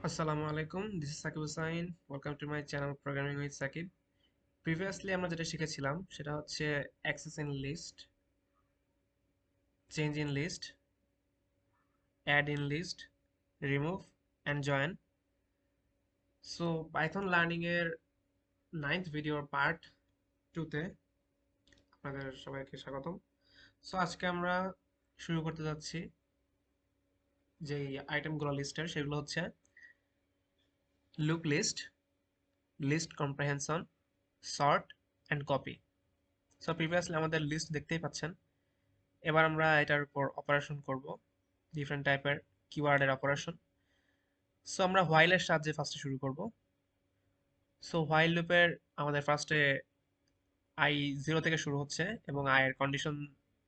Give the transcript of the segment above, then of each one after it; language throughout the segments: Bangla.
আসসালামু আলাইকুম, this is Sakib Hussain. Welcome to my channel programming with Sakib. Previously আমরা যেটা শিখেছিলাম সেটা হচ্ছে access in list, change in list, add in list, remove and join. So Python learning এর 9th ভিডিওর পার্ট 2তে আপনাদের সবাইকে স্বাগতম। সো আজকে আমরা শুরু করতে যাচ্ছি যেই আইটেমগুলো লিস্টের, সেগুলো হচ্ছে loop list, list comprehension, sort and copy. So previously আমাদের লিস্ট দেখতেই পাচ্ছেন। এবার আমরা এটার উপর অপারেশন করব, ডিফারেন্ট টাইপের কিওয়ার্ডের অপারেশন। সো আমরা হোয়াইলের সাহায্যে ফার্স্টে শুরু করব। সো হোয়াইল লুপের আমাদের ফার্স্টে আই 0 থেকে শুরু হচ্ছে এবং আই এর কন্ডিশন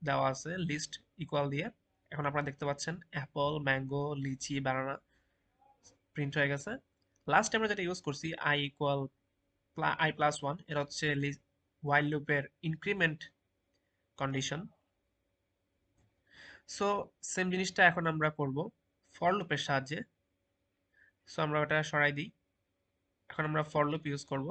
দেওয়া আছে লিস্ট ইকুয়াল দিয়ে। এখন আপনারা দেখতে পাচ্ছেন অ্যাপল, ম্যাঙ্গো, লিচি, বানানা প্রিন্ট হয়ে গেছে। লাস্ট আমরা যেটা ইউজ করছি I equal I plus one, এটা হচ্ছে হোয়াইল লুপের ইনক্রিমেন্ট কন্ডিশন। সো সেম জিনিসটা এখন আমরা করব ফর লুপের সাহায্যে। সো আমরা ওটা সরাই দিই। এখন আমরা ফর লুপ ইউজ করব।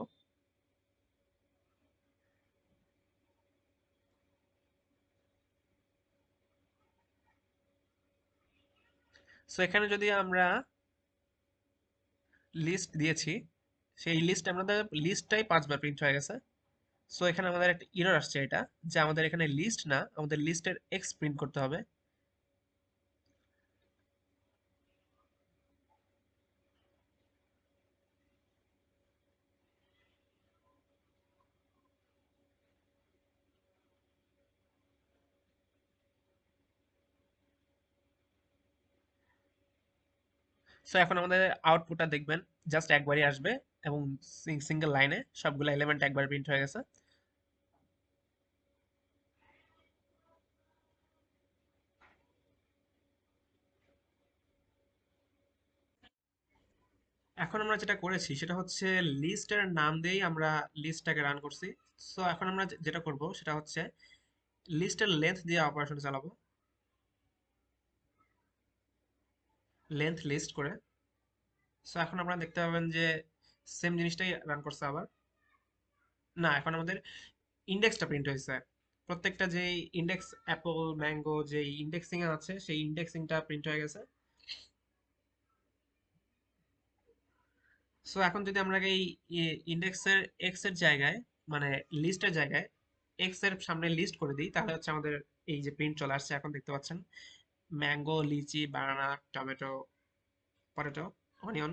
সো এখানে যদি আমরা লিস্ট দিয়েছি, সেই লিস্ট আমাদের লিস্টটাই 5 বার প্রিন্ট হয়ে গেছে। সো এখানে আমাদের একটা এরর আসছে, এটা যে আমাদের এখানে লিস্ট না, আমাদের লিস্টের এক্স প্রিন্ট করতে হবে। সো এখন আমাদের আউটপুটটা দেখবেন জাস্ট একবারই আসবে এবং সিঙ্গেল লাইনে সবগুলো এলিমেন্ট একবার প্রিন্ট হয়ে গেছে। এখন আমরা যেটা করেছি সেটা হচ্ছে লিস্টের নাম দিয়েই আমরা লিস্টটাকে রান করছি। সো এখন আমরা যেটা করব সেটা হচ্ছে লিস্টের লেন্থ দিয়ে অপারেশন চালাবো, লেন্থ লিস্ট করে। সো এখন আপনারা দেখতে পাবেন যে সেম জিনিসটাই রান করছে আবার। না, এখন আমাদের ইন্ডেক্সটা প্রিন্ট হয়েছে। প্রত্যেকটা যে ইন্ডেক্স অ্যাপল, ম্যাঙ্গো যে ইন্ডেক্সিং এ আছে সেই ইন্ডেক্সিংটা প্রিন্ট হয়ে গেছে। সো এখন যদি আমরা এই ইন্ডেক্সের এক্স এর জায়গায়, মানে লিস্টের জায়গায় এক্স এর সামনে লিস্ট করে দিই, তাহলে হচ্ছে আমাদের এই যে প্রিন্ট চলে আসছে এখন দেখতে পাচ্ছেন ম্যাঙ্গো, লিচি, বানানা, টমেটো, পটেটো, অনিয়ন।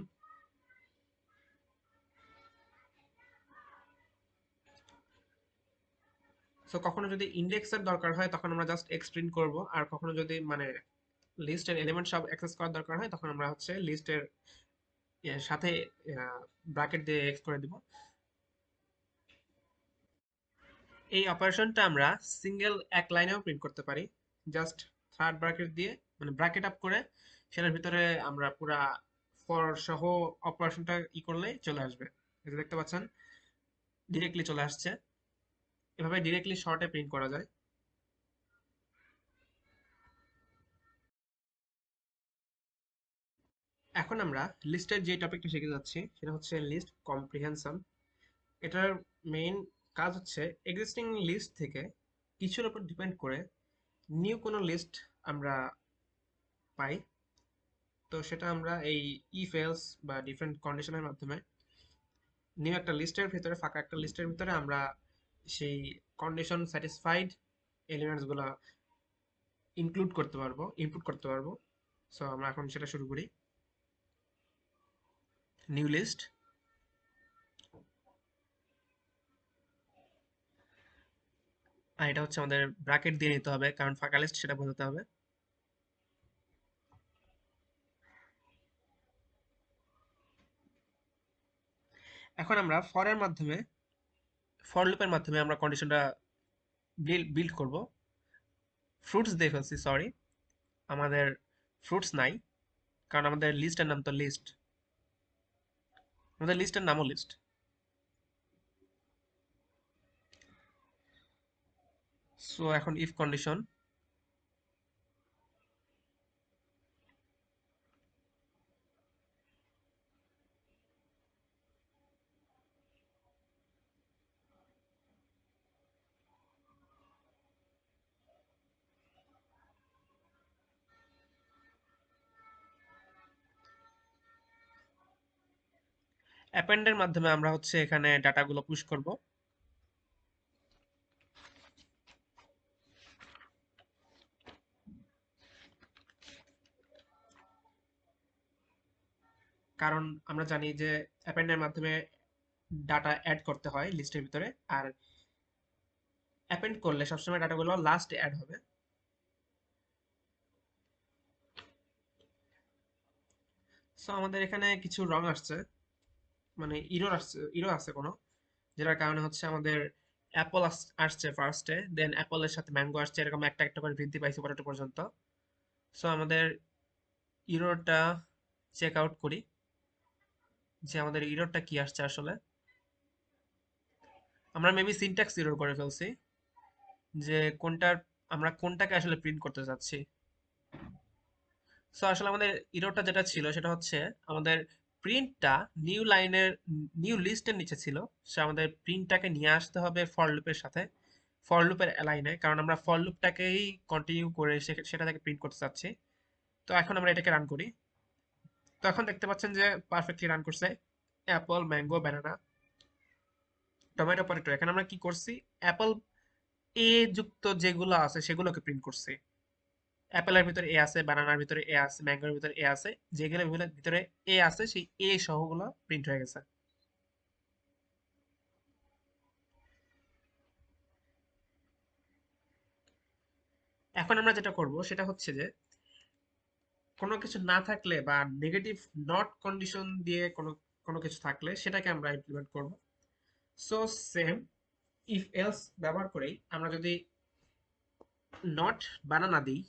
সো কখনো যদি ইন্ডেক্সের দরকার হয় তখন আমরা জাস্ট এক্স প্রিন্ট করব, আর কখনো যদি মানে লিস্টের এলিমেন্ট সব অ্যাক্সেস করার দরকার হয় তখন আমরা হচ্ছে লিস্টের সাথে ব্র্যাকেট দিয়ে এক্স করে দিব। এই অপারেশনটা আমরা সিঙ্গেল এক লাইনেও প্রিন্ট করতে পারি। জাস্ট থার্ড ব্র্যাকেট দিয়ে, মানে ব্র্যাকেট আপ করে সেটার ভিতরে আমরা পুরা ফর সহ অপারেশনটা করলেই চলে আসবে। এই যে দেখতে পাচ্ছেন ডিরেক্টলি চলে আসছে। এভাবে ডিরেক্টলি শর্টে প্রিন্ট করা যায়। এখন আমরা লিস্টের যে টপিকটা শিখে যাচ্ছি সেটা হচ্ছে লিস্ট কম্প্রিহেনশন। এটার মেইন কাজ হচ্ছে এক্সিস্টিং লিস্ট থেকে কিছুর উপর ডিপেন্ড করে নিউ কোনো লিস্ট আমরা পাই। তো সেটা আমরা এই ইফ এলস বা ডিফারেন্ট কন্ডিশনের মাধ্যমে নিউ একটা লিস্টের ভিতরে, ফাঁকা একটা লিস্টের ভিতরে আমরা সেই কন্ডিশন স্যাটিসফাইড এলিমেন্টস গুলা ইনক্লুড করতে পারবো, ইনপুট করতে পারবো। সো আমরা এখন সেটা শুরু করি। New list. আর এটা হচ্ছে আমাদের ব্র্যাকেট দিয়ে নিতে হবে কারণ ফাঁকা লিস্ট সেটা বোঝাতে হবে। এখন আমরা ফরের মাধ্যমে, ফর লুপের মাধ্যমে আমরা কন্ডিশনটা বিল্ড করব। ফ্রুটস দিয়ে ফেলছি, সরি, আমাদের ফ্রুটস নাই কারণ আমাদের লিস্টের নাম তো লিস্ট, আমাদের লিস্টের নামও লিস্ট। সো এখন ইফ কন্ডিশন, অ্যাপেন্ডের মাধ্যমে আমরা হচ্ছে এখানে ডাটাগুলো পুশ করব। কারণ আমরা জানি যে অ্যাপেন্ডের মাধ্যমে ডাটা অ্যাড করতে হয় লিস্টের ভিতরে, আর অ্যাপেন্ড করলে সবসময় ডাটাগুলো লাস্ট অ্যাড হবে। সো আমাদের এখানে কিছু রং আসছে, মানে ইরো আছে কোনো, যেটার কারণে হচ্ছে আমাদের অ্যাপল আসছে ফার্স্টে, দেন অ্যাপলের সাথে ম্যাঙ্গো আসছে, এরকম একটা একটা করে বৃদ্ধি পাইছে পরেটো পর্যন্ত। সো আমাদের ইরোটা চেক আউট করি যে আমাদের ইরোরটা কি আসছে আসলে। আমরা মেবি সিনট্যাক্স ইরর করে ফেলছি, যে আমরা কোনটাকে আসলে প্রিন্ট করতে চাচ্ছি। সো আসলে আমাদের ইররটা যেটা ছিল সেটা হচ্ছে আমাদের প্রিন্টটা নিউ লাইনের নিউ লিস্টের নিচে ছিল। সে আমাদের প্রিন্টটাকে নিয়ে আসতে হবে ফর লুপের সাথে, ফর লুপের লাইনে, কারণ আমরা ফর লুপটাকেই কন্টিনিউ করে সেটা থেকে প্রিন্ট করতে চাচ্ছি। তো এখন আমরা এটাকে রান করি। তো এখন দেখতে পাচ্ছেন যে পারফেক্টলি রান করছে, Apple mango banana tomato potato. এখানে আমরা কি করছি, অ্যাপল এ যুক্ত যেগুলো আছে সেগুলোকে প্রিন্ট করছি। অ্যাপেলের ভিতরে এ আছে, বানানার ভিতরে এ আছে, ম্যাঙ্গোর ভিতরে এ আছে, যেগুলোর ভিতরে এ আছে সেই এ সহগুলো প্রিন্ট হয়ে গেছে। এখন আমরা যেটা করব সেটা হচ্ছে যে কোনো কিছু না থাকলে বা নেগেটিভ নট কন্ডিশন দিয়ে কোনো কোনো কিছু থাকলে সেটাকে আমরা ইমপ্লিমেন্ট করব। সো সেম ইফ এলস ব্যবহার করেই আমরা যদি নট বানানা দিই,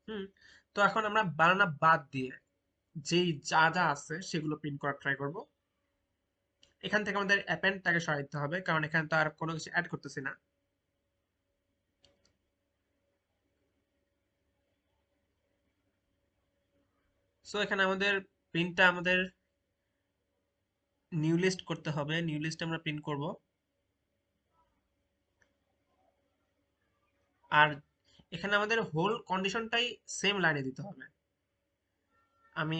হুম, তো এখন আমরা বানানা বাদ দিয়ে যেই যা যা আছে সেগুলো প্রিন্ট করার ট্রাই করব। এখান থেকে আমাদের অ্যাপেন্ডটাকে সরাই দিতে হবে, কারণ এখানে তো আর কোনো কিছু অ্যাড করতেছি না। সো এখানে আমাদের প্রিন্টটা আমাদের নিউ লিস্ট করতে হবে, নিউ লিস্ট আমরা প্রিন্ট করব। আর এখানে আমাদের হোল কন্ডিশনটাই সেম লাইনে দিতে হবে। আমি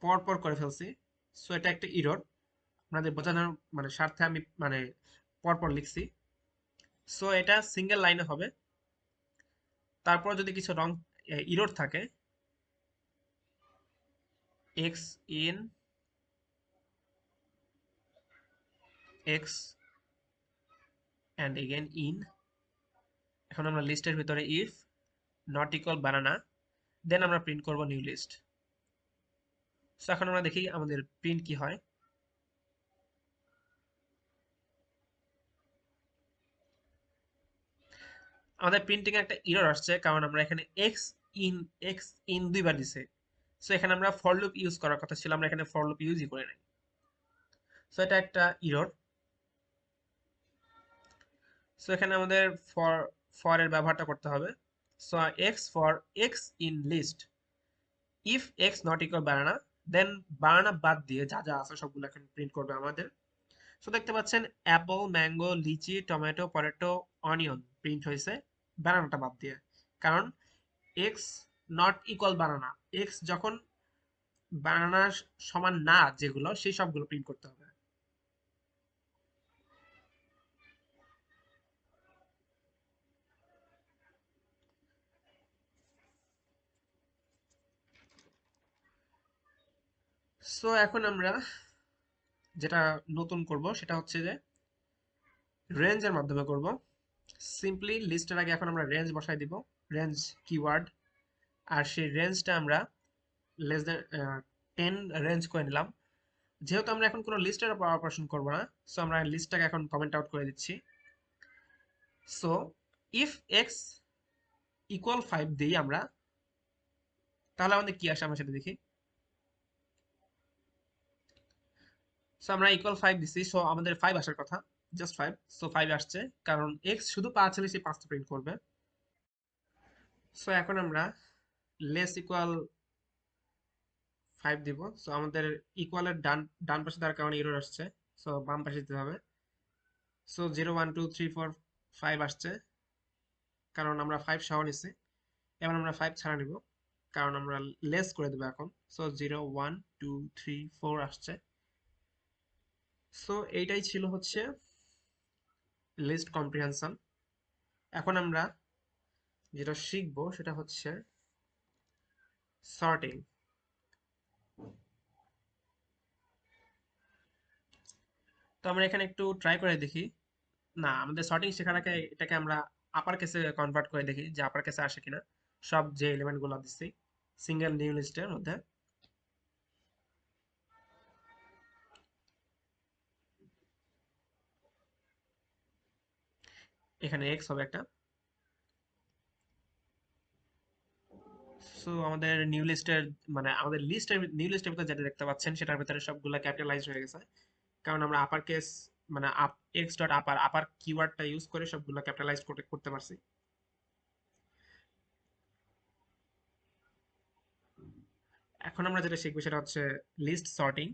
পর পর করে ফেলছি, সো এটা একটা ইরর, আপনাদের বোঝানোর মানে স্বার্থে আমি মানে পর পর লিখছি। সো এটা সিঙ্গেল লাইনে হবে। তারপর যদি কিছু রং ইরর থাকে, x in x and again in, এখন আমরা লিস্টের ভিতরে ইফ নট ইকুয়াল বানানা, দেন আমরা প্রিন্ট করব নিউ লিস্ট। সো এখন আমরা দেখি আমাদের প্রিন্ট কি হয়। আমাদের প্রিন্টিং এ একটা এরর আসছে, কারণ আমরা এখানে ইন এক্স ইন দুইবার দিছে। সো এখানে আমরা ফর লুপ ইউজ করার কথা ছিল, আমরা এখানে ফর লুপ ইউজই করি নাই। সো এটা একটা এরর। সো এখানে আমাদের ফর ফর এর ব্যবহারটা করতে হবে। So x for x in list, if x not equal banana, then banana বাদ দিয়ে যা যা আছে সবগুলো এখন প্রিন্ট করবে আমাদের। সো দেখতে পাচ্ছেন অ্যাপল ম্যাঙ্গো লিচি টমেটো পটেটো অনিয়ন প্রিন্ট হয়েছে বানানাটা বাদ দিয়ে, কারণ x not equal banana, x যখন বানানার সমান না যেগুলো সেই সবগুলো প্রিন্ট করতে হবে। সো এখন আমরা যেটা নতুন করব সেটা হচ্ছে যে রেঞ্জের মাধ্যমে করব। সিম্পলি লিস্টের আগে এখন আমরা রেঞ্জ বসাই দিব, রেঞ্জ কিওয়ার্ড। আর সেই রেঞ্জটা আমরা লেস দেন 10 রেঞ্জ করে নিলাম। যেহেতু আমরা এখন কোনো লিস্টের উপর অপারেশন করব না, সো আমরা লিস্টটাকে এখন কমেন্ট আউট করে দিচ্ছি। সো ইফ এক্স ইকুয়াল 5 দিই আমরা, তাহলে আমাদের কি আসে আমরা সেটা দেখি। সো আমরা ইকুয়াল 5 দিছি, সো আমাদের 5 আসার কথা, জাস্ট 5। সো 5 আসছে, কারণ এক্স শুধু 5 হলে সে 5টা প্রিন্ট করবে। সো এখন আমরা লেস ইকুয়াল 5 দিব। সো আমাদের ইকুয়ালের ডান ডান পাশে তার কারণে এরর আসছে, সো বাম পাশে দিতে হবে। সো 0 1 2 3 4 5 আসছে, কারণ আমরা 5 সহ নিছি। এবার আমরা 5 ছাড়া নিব, কারণ আমরা লেস করে দেবো এখন। সো 0 1 2 3 4 আসছে। সো এইটাই ছিল হচ্ছে লিস্ট কম্প্রিহেনশন। এখন আমরা যেটা শিখবো সেটা হচ্ছে সর্টিং। তো আমরা এখানে একটু ট্রাই করে দেখি। না, আমাদের সর্টিং শেখার আগে এটাকে আমরা আপার কেসে কনভার্ট করে দেখি যে আপার কেসে আসে কিনা সব যে এলিমেন্ট গুলো দিচ্ছি সিঙ্গেল নিউ লিস্টের মধ্যে। এখানে এক্স হবে একটা। সো আমাদের নিউ লিস্টের মানে আমাদের লিস্টের নিউ লিস্টের ভিতরে যেটা দেখতে পাচ্ছেন সেটার ভিতরে সবগুলো ক্যাপিটালাইজ হয়ে গেছে, কারণ আমরা আপার কেস মানে এক্স ডট আপার আপার কিওয়ার্ডটা ইউজ করে সবগুলো ক্যাপিটালাইজ করতে পারছি। এখন আমরা যেটা শিখবো সেটা হচ্ছে লিস্ট সর্টিং।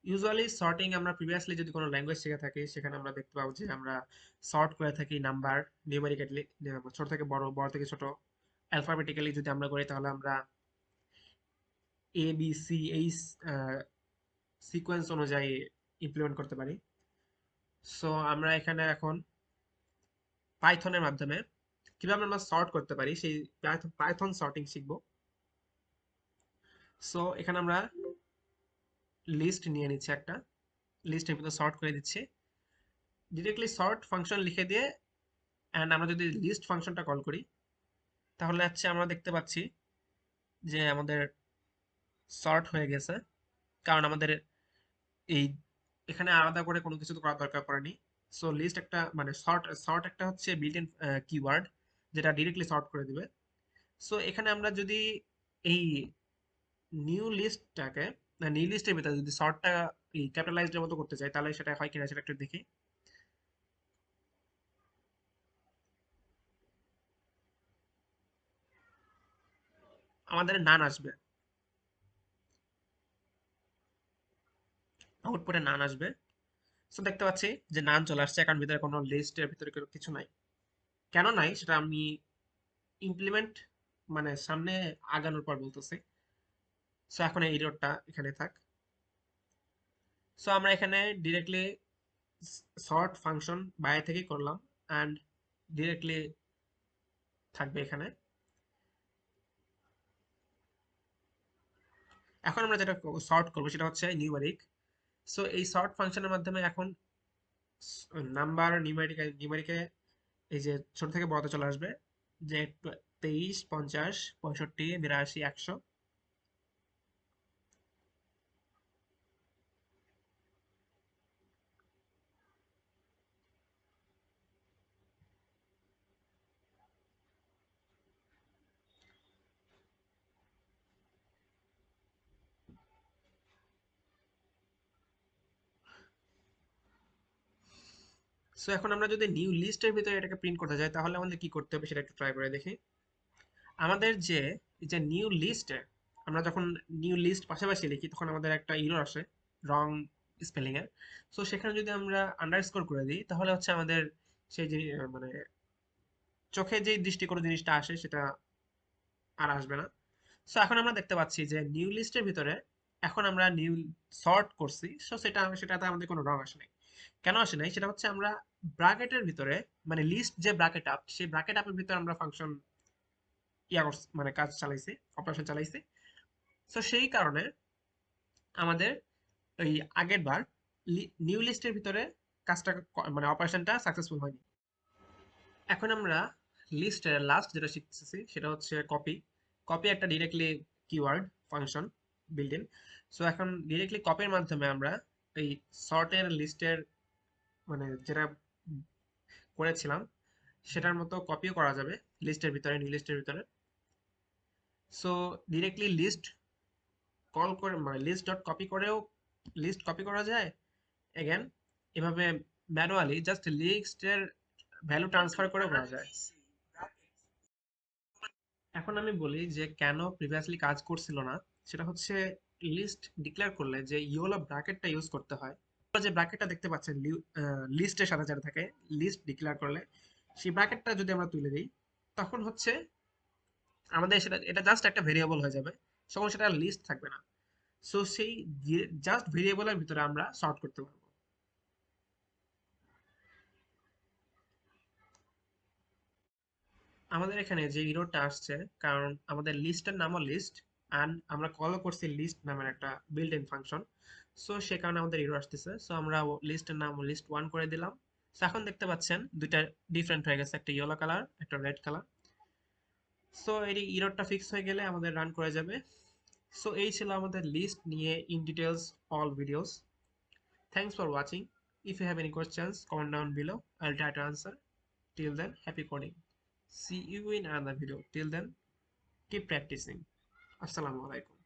ইউজুয়ালি সর্টিং আমরা প্রিভিয়াসলি যদি কোনো ল্যাঙ্গুয়েজ শিখে থাকি সেখানে আমরা দেখতে পাবো যে আমরা সর্ট করে থাকি নাম্বার নিউমেরিক্যালি, ছোট থেকে বড়, বড় থেকে ছোট, অ্যালফাবেটিক্যালি যদি আমরা করি তাহলে আমরা এ বি সি এই সিকোয়েন্স অনুযায়ী ইমপ্লিমেন্ট করতে পারি। সো আমরা এখানে এখন পাইথনের মাধ্যমে কিভাবে আমরা সর্ট করতে পারি সেই পাইথন সর্টিং শিখবো। সো এখানে আমরা লিস্ট নিয়ে নিচ্ছি, একটা লিস্টের ভিতরে সর্ট করে দিচ্ছি, ডিরেক্টলি সর্ট ফাংশন লিখে দিয়ে অ্যান্ড আমরা যদি লিস্ট ফাংশনটা কল করি তাহলে হচ্ছে আমরা দেখতে পাচ্ছি যে আমাদের সর্ট হয়ে গেছে, কারণ আমাদের এই এখানে আলাদা করে কোনো কিছু তো করার দরকার পড়েনি। সো লিস্ট একটা মানে সর্ট সর্ট একটা হচ্ছে বিল্ট ইন কিওয়ার্ড যেটা ডিরেক্টলি সর্ট করে দিবে। সো এখানে আমরা যদি এই নিউ লিস্টটাকে নিউ লিস্টের ভিতরে যদি সর্টটা এই ক্যাপিটালাইজড এর মতো করতে চাই তাহলে সেটা হয় কিনা সেটা একটু দেখি। আমাদের নান আসবে, আউটপুটে নান আসবে। সো দেখতে পাচ্ছি যে নান চলে আসছে, কারণ ভিতরে কোনো লিস্টের ভিতরে কোনো কিছু নাই। কেন নাই সেটা আমি ইমপ্লিমেন্ট মানে সামনে আগানোর পর বলতেছি। সো এখন এই এররটা এখানে থাক। সো আমরা এখানে ডিরেক্টলি সর্ট ফাংশন বাইরে থেকেই করলাম অ্যান্ড ডিরেক্টলি থাকবে এখানে। এখন আমরা যেটা সর্ট করবো সেটা হচ্ছে নিউমেরিক। সো এই সর্ট ফাংশনের মাধ্যমে এখন নাম্বার নিউমেরিকে এই যে ছোট থেকে বড়তে চলে আসবে, যে 23, 50, 65, 82, 100। সো এখন আমরা যদি নিউ লিস্টের ভিতরে এটাকে প্রিন্ট করতে চাই তাহলে আমাদের কি করতে হবে সেটা একটু ট্রাই করে দেখি। আমাদের যে এই যে নিউ লিস্টে আমরা যখন নিউ লিস্ট পাশাপাশি লিখি তখন আমাদের একটা এরর আসে রং স্পেলিং এর। সো সেখানে যদি আমরা আন্ডারস্কোর করে দিই তাহলে হচ্ছে আমাদের সেই যে মানে চোখে যে দৃষ্টিকোণ জিনিসটা আসে সেটা আর আসবে না। সো এখন আমরা দেখতে পাচ্ছি যে নিউ লিস্টের ভিতরে এখন আমরা নিউ সর্ট করছি, সো সেটাতে আমাদের কোনো রং আসে নাই। কেন আসে নাই সেটা হচ্ছে আমরা ব্র্যাকেটের ভিতরে মানে লিস্ট যে ব্র্যাকেট আপ সেই ব্র্যাকেট আপের ভিতরে আমরা ফাংশন মানে কাজ চালাইছি, অপারেশন চালাইছি। সো সেই কারণে আমাদের ওই আগের বার নিউ লিস্টের ভিতরে কাজটা মানে অপারেশনটা সাকসেসফুল হয়নি। এখন আমরা লিস্টের লাস্ট যেটা শিখতেছি সেটা হচ্ছে কপি। কপি একটা directly keyword function built in. So এখন ডিরেক্টলি কপির মাধ্যমে আমরা এই সর্টের লিস্টের মানে যেটা করেছিলাম সেটার মতো কপিও করা যাবে লিস্টের ভিতরে, নিউ লিস্টের ভিতরে। সো ডিরেক্টলি লিস্ট কল করে মানে লিস্ট ডট কপি করেও লিস্ট কপি করা যায়। এগেন এভাবে ম্যানুয়ালি জাস্ট লিস্টের ভ্যালু ট্রান্সফার করে করা যায়। এখন আমি বলি যে কেন প্রিভিয়াসলি কাজ করছিল না। সেটা হচ্ছে লিস্ট ডিক্লেয়ার করলে যে ইওলা ব্র্যাকেটটা ইউজ করতে হয়, যে ব্র্যাকেটটা দেখতে পাচ্ছেন লিস্টের সাথে যেটা থাকে লিস্ট ডিক্লেয়ার করলে সেই ব্র্যাকেটটা যদি আমরা তুলে দিই তখন হচ্ছে আমাদের সেটা এটা জাস্ট একটা ভেরিয়েবল হয়ে যাবে, তখন সেটা লিস্ট থাকবে না। সো সেই জাস্ট ভেরিয়েবলের ভিতরে আমরা সর্ট করতে পারবো। আমাদের এখানে যে এররটা আসছে, কারণ আমাদের লিস্টের নামও লিস্ট, অ্যান্ড আমরা কলও করছি লিস্ট নামের একটা বিল্ট ইন ফাংশন। সো সে কারণে আমাদের এরর আসতেছে। সো আমরা লিস্টের নাম লিস্ট ওয়ান করে দিলাম। সো এখন দেখতে পাচ্ছেন দুইটা ডিফারেন্ট হয়ে গেছে, একটা ইয়েলো কালার, একটা রেড কালার। সো এই এররটা ফিক্স হয়ে গেলে আমাদের রান করে যাবে। সো এই ছিল আমাদের লিস্ট নিয়ে in details all videos. Thanks for watching. If you have any questions, comment down below. I'll try to answer. Till then, happy coding. See you in another video. Till then, keep practicing. Assalamu alaikum.